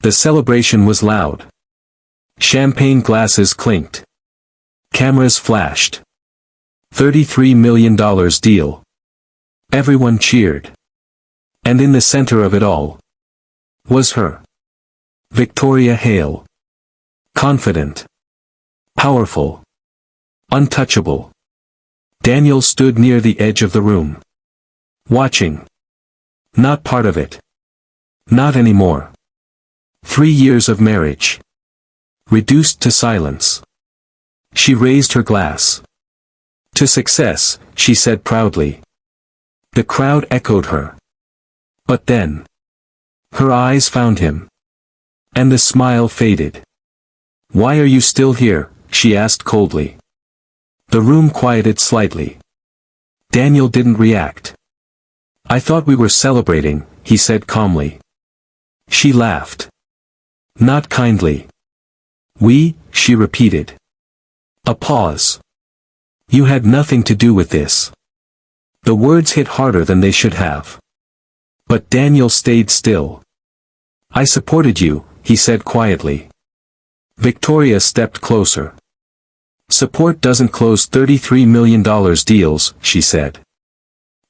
The celebration was loud. Champagne glasses clinked. Cameras flashed. $33 million deal. Everyone cheered. And in the center of it all was her. Victoria Hale. Confident. Powerful. Untouchable. Daniel stood near the edge of the room. Watching. Not part of it. Not anymore. 3 years of marriage. Reduced to silence. She raised her glass. To success, she said proudly. The crowd echoed her. But then. Her eyes found him. And the smile faded. Why are you still here? She asked coldly. The room quieted slightly. Daniel didn't react. I thought we were celebrating, he said calmly. She laughed. Not kindly. We, she repeated. A pause. You had nothing to do with this. The words hit harder than they should have. But Daniel stayed still. I supported you, he said quietly. Victoria stepped closer. Support doesn't close $33 million deals, she said.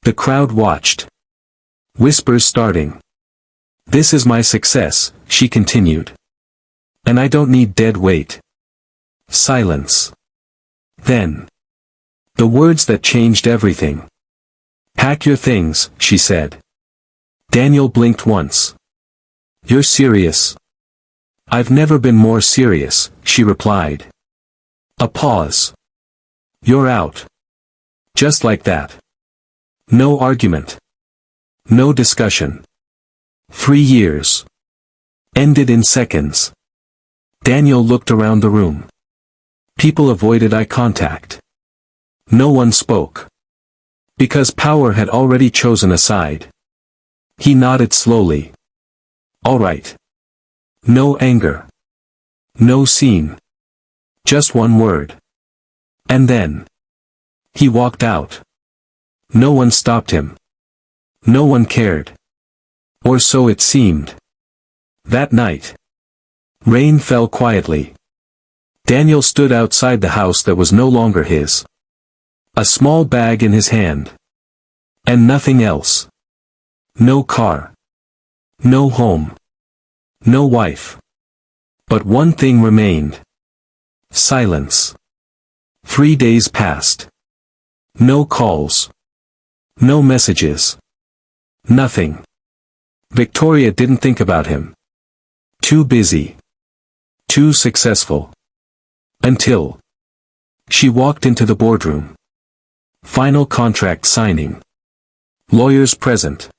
The crowd watched. Whispers starting. This is my success, she continued. And I don't need dead weight. Silence. Then. The words that changed everything. Pack your things, she said. Daniel blinked once. You're serious? I've never been more serious, she replied. A pause. You're out. Just like that. No argument. No discussion. 3 years. Ended in seconds. Daniel looked around the room. People avoided eye contact. No one spoke. Because power had already chosen a side. He nodded slowly. All right. No anger. No scene. Just one word. And then. He walked out. No one stopped him. No one cared. Or so it seemed. That night. Rain fell quietly. Daniel stood outside the house that was no longer his. A small bag in his hand. And nothing else. No car. No home. No wife. But one thing remained. Silence. 3 days passed. No calls. No messages. Nothing. Victoria didn't think about him. Too busy. Too successful. Until. She walked into the boardroom. Final contract signing. Lawyers present.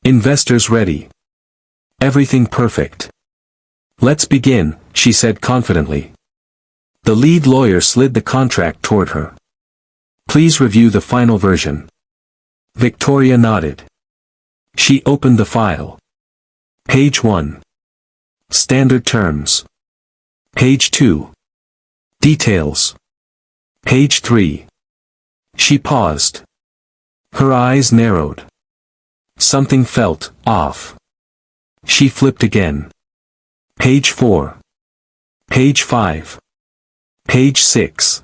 Investors ready. Everything perfect. Let's begin, she said confidently. The lead lawyer slid the contract toward her. Please review the final version. Victoria nodded. She opened the file. Page 1. Standard terms. Page 2. Details. Page 3. She paused. Her eyes narrowed. Something felt off. She flipped again. Page 4. Page 5. Page 6.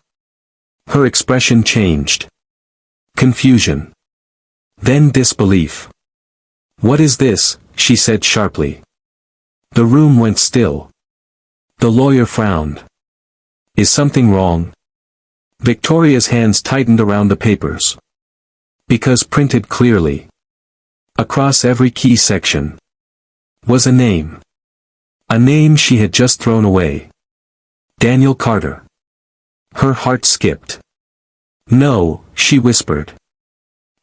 Her expression changed. Confusion. Then disbelief. What is this? She said sharply. The room went still. The lawyer frowned. Is something wrong? Victoria's hands tightened around the papers. Because printed clearly. Across every key section. Was a name. A name she had just thrown away. Daniel Carter. Her heart skipped. No, she whispered.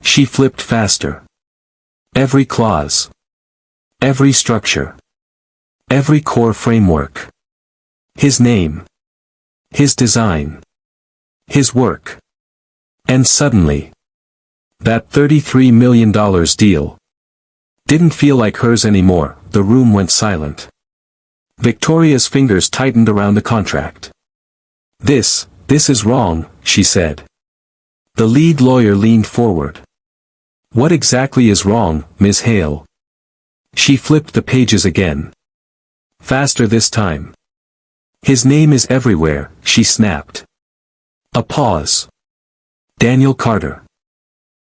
She flipped faster. Every clause. Every structure. Every core framework. His name. His design. His work. And suddenly. That $33 million deal. Didn't feel like hers anymore. The room went silent. Victoria's fingers tightened around the contract. This is wrong, she said. The lead lawyer leaned forward. What exactly is wrong, Ms. Hale? She flipped the pages again. Faster this time. His name is everywhere, she snapped. A pause. Daniel Carter.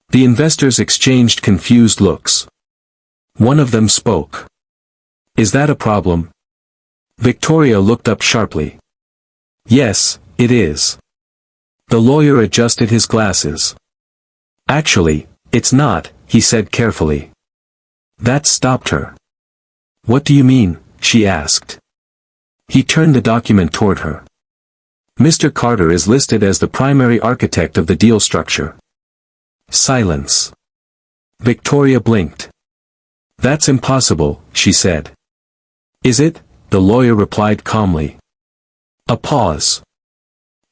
The investors exchanged confused looks. One of them spoke. Is that a problem? Victoria looked up sharply. Yes, it is. The lawyer adjusted his glasses. Actually, it's not, he said carefully. That stopped her. What do you mean? She asked. He turned the document toward her. Mr. Carter is listed as the primary architect of the deal structure. Silence. Victoria blinked. That's impossible, she said. Is it? The lawyer replied calmly. A pause.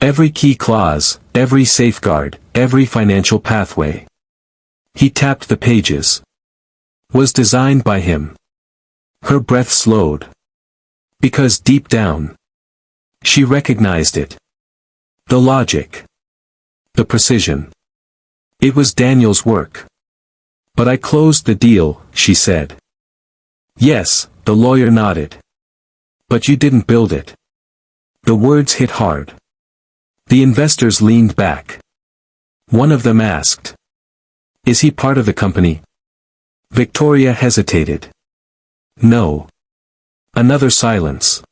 Every key clause, every safeguard, every financial pathway. He tapped the pages. Was designed by him. Her breath slowed. Because deep down, she recognized it. The logic. The precision. It was Daniel's work. But I closed the deal, she said. Yes, the lawyer nodded. But you didn't build it. The words hit hard. The investors leaned back. One of them asked. Is he part of the company? Victoria hesitated. No. Another silence.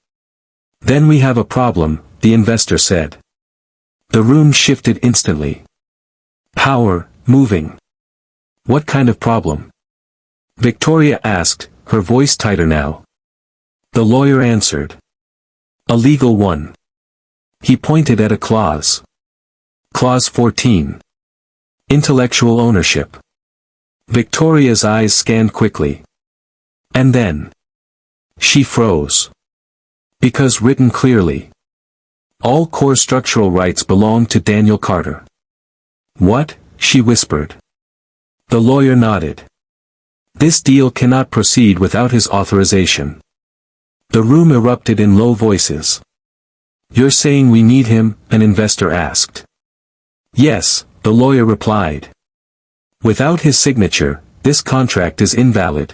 Then we have a problem, the investor said. The room shifted instantly. Power, moving. What kind of problem? Victoria asked, her voice tighter now. The lawyer answered. A legal one. He pointed at a clause. Clause 14. Intellectual ownership. Victoria's eyes scanned quickly. And then. She froze. Because written clearly. All core structural rights belong to Daniel Carter. What? She whispered. The lawyer nodded. This deal cannot proceed without his authorization. The room erupted in low voices. You're saying we need him? An investor asked. Yes, the lawyer replied. Without his signature, this contract is invalid.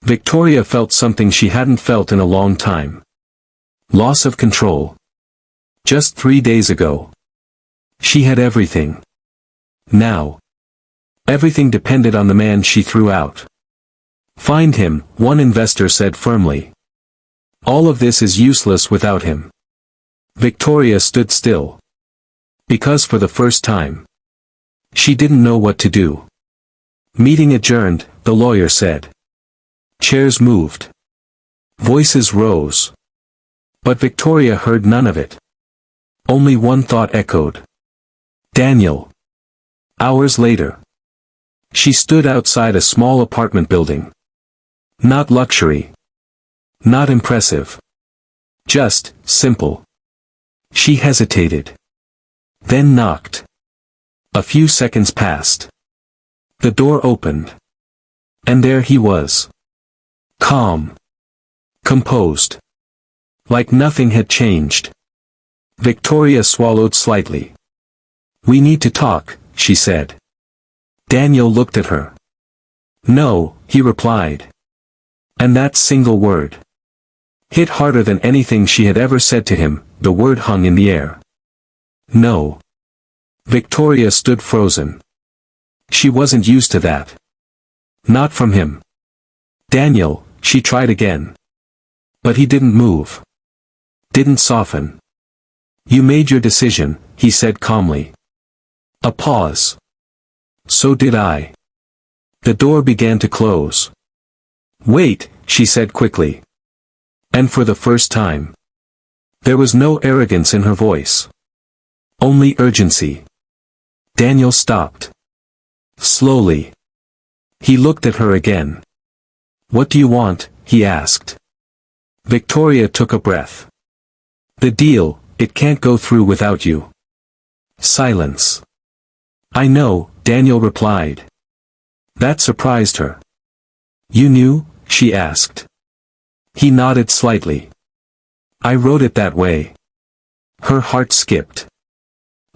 Victoria felt something she hadn't felt in a long time. Loss of control. Just 3 days ago. She had everything. Now. Everything depended on the man she threw out. Find him, one investor said firmly. All of this is useless without him. Victoria stood still. Because for the first time, she didn't know what to do. Meeting adjourned, the lawyer said. Chairs moved. Voices rose. But Victoria heard none of it. Only one thought echoed. Daniel. Hours later. She stood outside a small apartment building. Not luxury. Not impressive. Just, simple. She hesitated. Then knocked. A few seconds passed. The door opened. And there he was. Calm. Composed. Like nothing had changed. Victoria swallowed slightly. We need to talk, she said. Daniel looked at her. No, he replied. And that single word hit harder than anything she had ever said to him. The word hung in the air. No. Victoria stood frozen. She wasn't used to that. Not from him. Daniel, she tried again. But he didn't move. Didn't soften. You made your decision, he said calmly. A pause. So did I. The door began to close. Wait, she said quickly. And for the first time. There was no arrogance in her voice. Only urgency. Daniel stopped. Slowly. He looked at her again. What do you want? He asked. Victoria took a breath. The deal, it can't go through without you. Silence. I know, Daniel replied. That surprised her. You knew? She asked. He nodded slightly. I wrote it that way. Her heart skipped.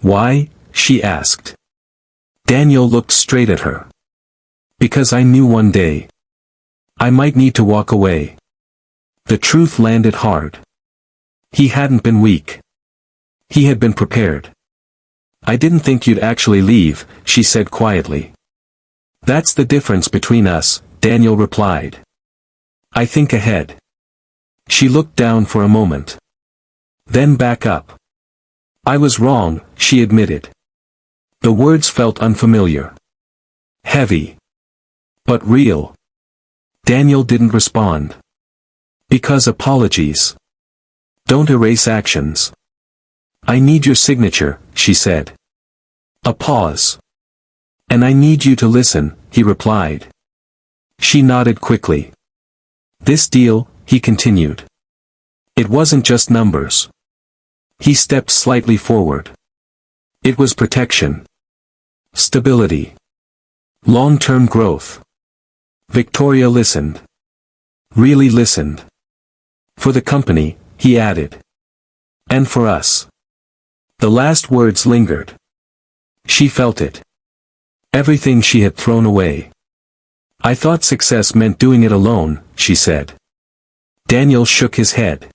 Why? She asked. Daniel looked straight at her. Because I knew one day I might need to walk away. The truth landed hard. He hadn't been weak. He had been prepared. "I didn't think you'd actually leave," she said quietly. "That's the difference between us," Daniel replied. "I think ahead." She looked down for a moment. Then back up. "I was wrong," she admitted. The words felt unfamiliar. Heavy. But real. Daniel didn't respond. "Because apologies don't erase actions. I need your signature," she said. A pause. "And I need you to listen," he replied. She nodded quickly. "This deal," he continued. "It wasn't just numbers." He stepped slightly forward. "It was protection. Stability. Long-term growth." Victoria listened. Really listened. "For the company," he added. "And for us." The last words lingered. She felt it. Everything she had thrown away. "I thought success meant doing it alone," she said. Daniel shook his head.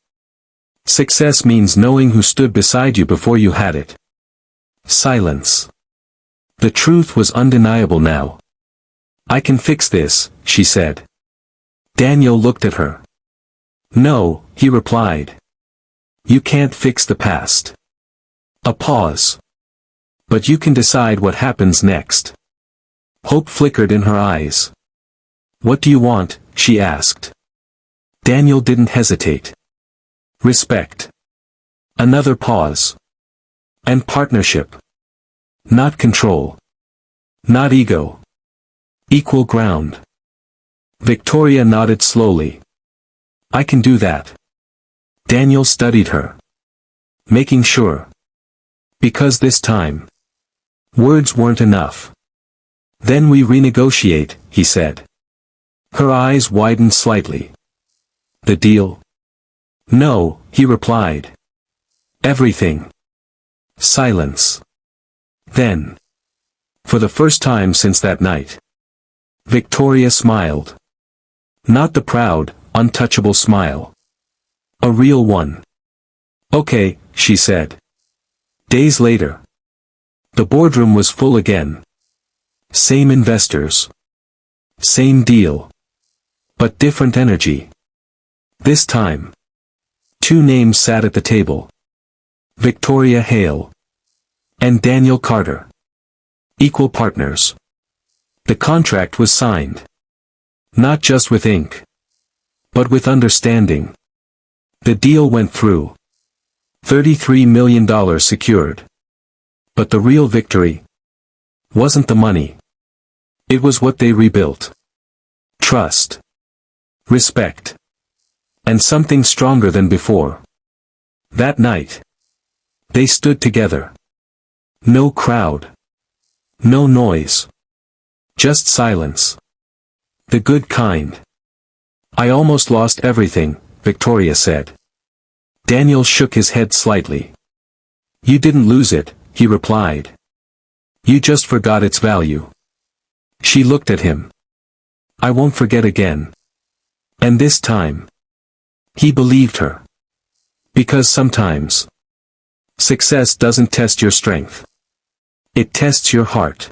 "Success means knowing who stood beside you before you had it." Silence. The truth was undeniable now. "I can fix this," she said. Daniel looked at her. "No," he replied. "You can't fix the past." A pause. "But you can decide what happens next." Hope flickered in her eyes. "What do you want?" she asked. Daniel didn't hesitate. "Respect." Another pause. "And partnership. Not control. Not ego. Equal ground." Victoria nodded slowly. "I can do that." Daniel studied her. "Making sure." "Because this time words weren't enough." "Then we renegotiate," he said. Her eyes widened slightly. "The deal?" "No," he replied. "Everything." Silence. Then, for the first time since that night, Victoria smiled. Not the proud, untouchable smile. A real one. "Okay," she said. Days later. The boardroom was full again. Same investors. Same deal. But different energy. This time. Two names sat at the table. Victoria Hale. And Daniel Carter. Equal partners. The contract was signed. Not just with ink. But with understanding. The deal went through. $33 million secured. But the real victory wasn't the money. It was what they rebuilt. Trust. Respect. And something stronger than before. That night. They stood together. No crowd. No noise. Just silence. The good kind. "I almost lost everything," Victoria said. Daniel shook his head slightly. "You didn't lose it," he replied. "You just forgot its value." She looked at him. "I won't forget again." And this time. He believed her. Because sometimes success doesn't test your strength. It tests your heart.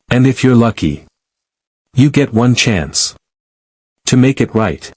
And if you're lucky, you get one chance to make it right.